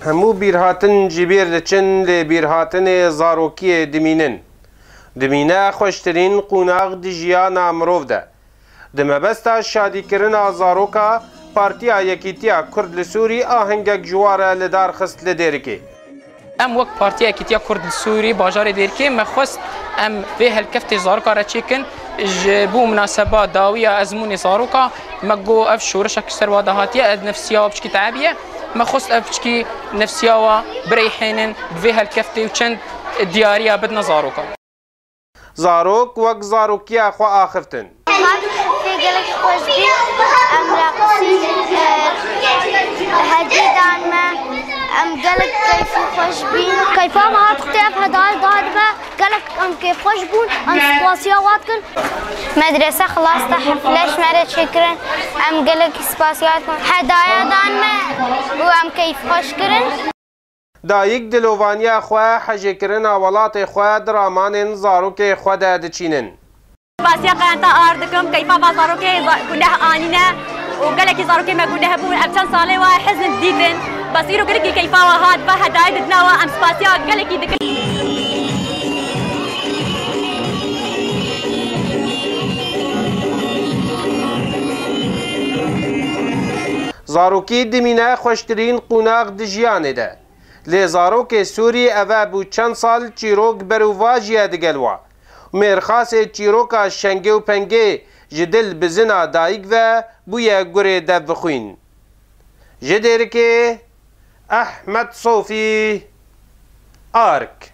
همو بیرهاتن جبیر دچن لی بیرهاتن زاروکی دمینن. دمینه خوشترین قوناغ دی جیانا مروف ده. دمبستا شادی کرنا زاروکا پارتیا یکیتیا کرد لسوری آهنگک جواره لدار خست لدیرکی. ام وقت پارتیا یکیتیا کرد لسوری باجار دیرکی مخست ام به هالكفت زاروكا را چیکن بو مناسبات داویه ازمون زاروكا مگو اف شورشك سروا دهاتيه اد نفسيه وبشكي تعبيه مخص اف بشكي نفسيه بريحين به هالكفت وچند دياريه بدنا زاروكا زاروك وق زاروكيا خو اخفتن في قلك خوشبي ام راقصي هديدان ما ام قلك كيف خوشبي كيفما هاتختف هداي دادما قلك ام كيف خوشبون ام سباسيا واتكن مدرسة خلاص تحفلش مرة شكرا ام قلك سباسياتكم هدايا دانما وام كيف خوشكرن دایک دلوانیا خواه حجه کرنا ولات خواه درامان زاروک خواه دچینن باسيا قانتا آردكم كيفا بازاروك كنده آنينا وقالك زاروك ما كنده بون أبشان صالي وحزن ديدن بصيرو قالك كيفا وهاد فهدايد دناوا أمس باسيا قالك يدك زاروکی دمینه خوشترین قوناغ دجیانه ده لی زاروک سوری اوه بو چند سال چیروک بروواجیه دگلوا مرخاص چیروکا شنگه و پنگه جدل بزنا دایک و بویا گره دب بخوین جدیر که احمد صوفی آرک